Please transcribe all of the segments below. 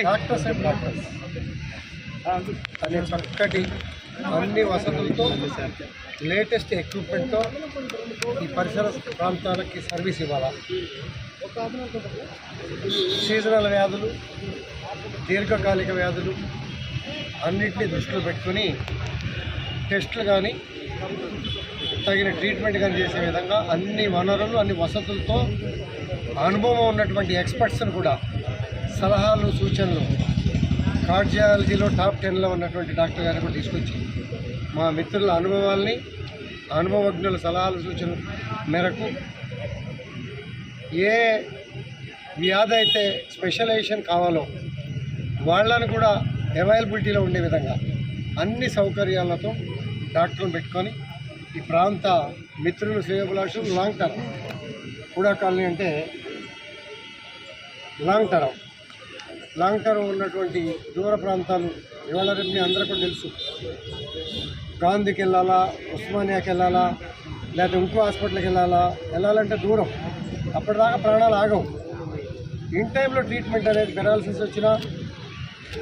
Doctors and doctors అనే చక్కటి అన్ని వసతులతో లేటెస్ట్ ఎక్విప్మెంట్తో ఈ పరిసర ప్రాంతాలకి సర్వీస్ ఇవ్వాలా. సీజనల్ వ్యాధులు, దీర్ఘకాలిక వ్యాధులు అన్నింటినీ దృష్టిలో పెట్టుకుని టెస్టులు కానీ తగిన ట్రీట్మెంట్ కానీ చేసే విధంగా అన్ని వనరులు, అన్ని వసతులతో అనుభవం ఉన్నటువంటి ఎక్స్పర్ట్స్ని కూడా సలహాలు, సూచనలు కార్డియాలజీలో టాప్ 10లో ఉన్నటువంటి డాక్టర్ గారిని కూడా తీసుకొచ్చి మా మిత్రుల అనుభవాల్ని, అనుభవజ్ఞుల సలహాలు, సూచనల మేరకు ఏ వ్యాధి అయితే స్పెషలైజేషన్ కావాలో వాళ్ళని కూడా అవైలబిలిటీలో ఉండే విధంగా అన్ని సౌకర్యాలతో డాక్టర్లు పెట్టుకొని ఈ ప్రాంత మిత్రులు, శ్రేయోభిలాషులు లాంగ్ టర్మ్ కూడా కాలనీ అంటే లాంగ్ టర్మ్ ఉన్నటువంటి దూర ప్రాంతాలు ఇవాళ రేపు మీ అందరికీ తెలుసు. గాంధీకి వెళ్ళాలా, ఉస్మానియాకి వెళ్ళాలా, లేకపోతే ఇంకో హాస్పిటల్కి వెళ్ళాలంటే దూరం. అప్పటిదాకా ప్రాణాలు ఆగవు. ఇన్ టైంలో ట్రీట్మెంట్ అనేది పెరాలసిస్ వచ్చినా,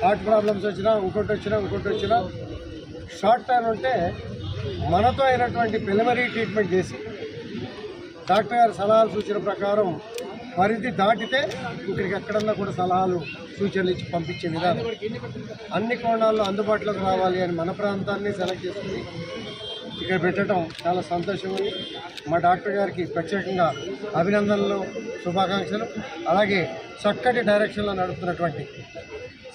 హార్ట్ ప్రాబ్లమ్స్ వచ్చినా, ఇంకోటి వచ్చినా షార్ట్ టైం ఉంటే మనతో అయినటువంటి ప్రిలిమినరీ ట్రీట్మెంట్ చేసి డాక్టర్ గారి సలహాలు సూచన ప్రకారం పరిధి దాటితే ఇక్కడికి ఎక్కడన్నా కూడా సలహాలు సూచనలు ఇచ్చి పంపించే విధానం అన్ని కోణాల్లో అందుబాటులోకి రావాలి అని మన ప్రాంతాన్ని సెలెక్ట్ చేసుకుని ఇక్కడ పెట్టడం చాలా సంతోషంగా ఉంది. మా డాక్టర్ గారికి ప్రత్యేకంగా అభినందనలు, శుభాకాంక్షలు. అలాగే చక్కటి డైరెక్షన్లో నడుపుతున్నటువంటి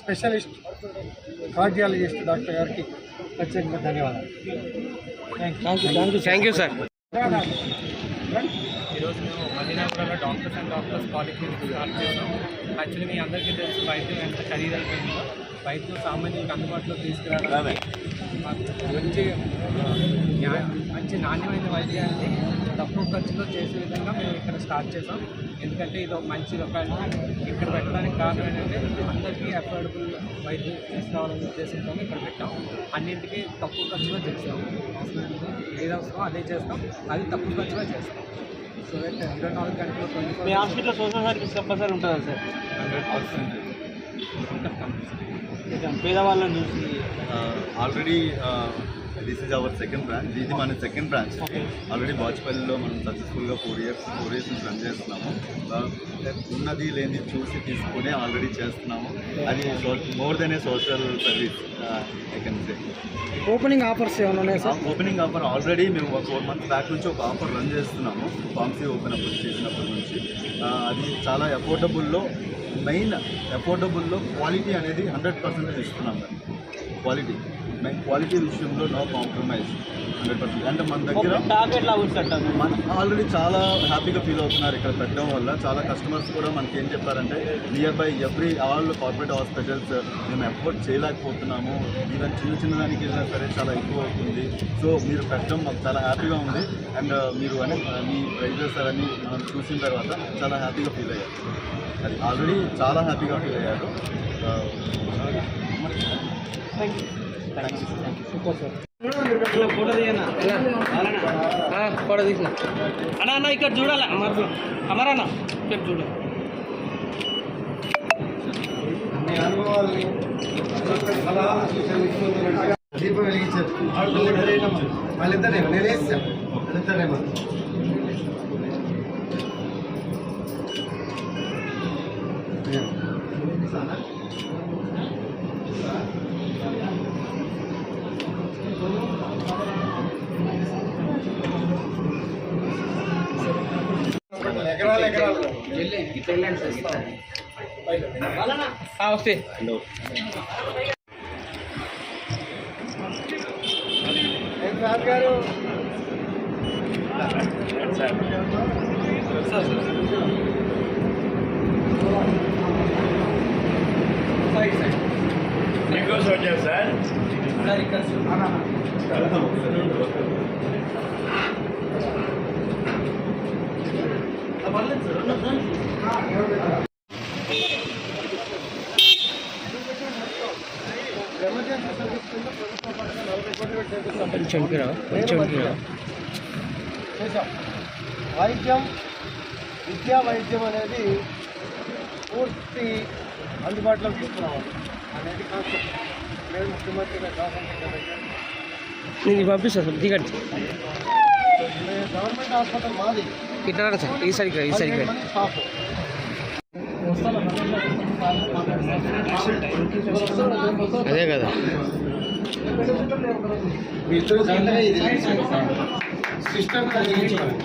స్పెషలిస్ట్ కార్డియాలజిస్ట్ డాక్టర్ గారికి ప్రత్యేకంగా ధన్యవాదాలు. Thank you sir. ఈరోజు మేము మదీనాపురంలో doctors and doctors polyclinic start చేసాము. యాక్చువల్లీ మీ అందరికీ తెలుసు వైద్యం ఎంత ఖరీదైపోయిందో. వైద్యం సామాన్యులకు అందుబాటులో తీసుకురావడానికి మంచి నాణ్యమైన వైద్యాన్ని తక్కువ ఖర్చులో చేసే విధంగా మేము ఇక్కడ స్టార్ట్ చేసాం. ఎందుకంటే ఇది ఒక మంచి లొకాలిటీ. ఇక్కడ పెట్టడానికి కారణం ఏంటంటే అందరికీ అఫోర్డబుల్ వైద్యం తీసుకురావాలనే ఉద్దేశంతో ఇక్కడ పెట్టాం. అన్నింటికీ తక్కువ ఖర్చులో చేస్తాం. ఏది అవసరమో అదే చేస్తాం, అది తక్కువ ఖర్చులో చేస్తాం. సో దట్ 24 గంటలు మీ హాస్పిటల్లో సోషల్ సర్వీస్ కంపల్సరీ ఉంటుందా సార్? 100% పేదవాళ్ళని చూసి already this is our second branch. ఇది మన సెకండ్ బ్రాంచ్. ఆల్రెడీ బాచుపల్లిలో మనం సక్సెస్ఫుల్గా 4 ఇయర్స్ నుంచి రన్ చేస్తున్నాము. ఉన్నది లేనిది చూసి తీసుకుని ఆల్రెడీ చేస్తున్నాము. అది more than A social service I can say. Opening offers ఏమైనా ఉన్నాయి సార్? ఓపెనింగ్ ఆఫర్ ఆల్రెడీ మేము 4 months బ్యాక్ నుంచి ఒక ఆఫర్ రన్ చేస్తున్నాము. ఫార్మసీ ఓపెన్ అప్ చేసినప్పటి నుంచి అది చాలా అఫోర్డబుల్లో, మెయిన్ అఫోర్డబుల్లో క్వాలిటీ అనేది 100% ఇస్తున్నాం. క్వాలిటీ విషయంలో నో కాంప్రమైజ్ 100%. అంటే మన దగ్గర మన ఆల్రెడీ చాలా హ్యాపీగా ఫీల్ అవుతున్నారు ఇక్కడ పెట్టడం వల్ల. చాలా కస్టమర్స్ కూడా మనకి ఏం చెప్పారంటే near by all corporate hospitals మేము ఎఫోర్డ్ చేయలేకపోతున్నాము, ఈవెన్ చిన్నదానికి వెళ్ళినా సరే చాలా ఎక్కువ అవుతుంది. సో మీరు పెట్టడం మాకు చాలా హ్యాపీగా ఉంది. అండ్ మీరు అని మీ ప్రైజెస్ అవన్నీ మనం చూసిన తర్వాత చాలా హ్యాపీగా ఫీల్ అయ్యారు. అది ఆల్రెడీ చాలా హ్యాపీగా ఫీల్ అయ్యారు. ఫోటో తీసిన అన్న ఇక్కడ చూడాలి. అమరన్న చెప్పు చూడాలి. మీ అనుభవాల్ని దీపం వెలిగించారు. వాళ్ళిద్దరేమో నేను వేసాను. వాళ్ళిద్దరేమో ఎకరాలు వస్తే సార్ గారు సార్ ఇక్కడ వైద్యం, విద్యా వైద్యం అనేది పూర్తి అందుబాటులోకి తీసుకురావాలి అనేది కాన్సెప్ట్. నేను ముఖ్యమంత్రిగా శాసనసభ నేను పంపిస్తాను సార్ దిగండి గవర్నమెంట్ హాస్పిటల్ మాది ఇట్లా రండి సార్ ఈ సైడ్కి ఈ సైడ్కి రండి. స్టాఫ్ అదే కదా సిస్టమ్ చేపట్టుకుంటారు.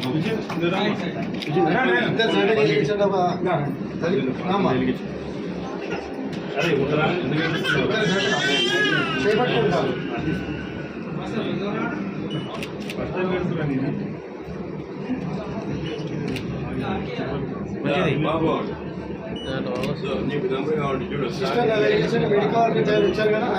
సిస్టర్ మెడికల్ వచ్చారు కదా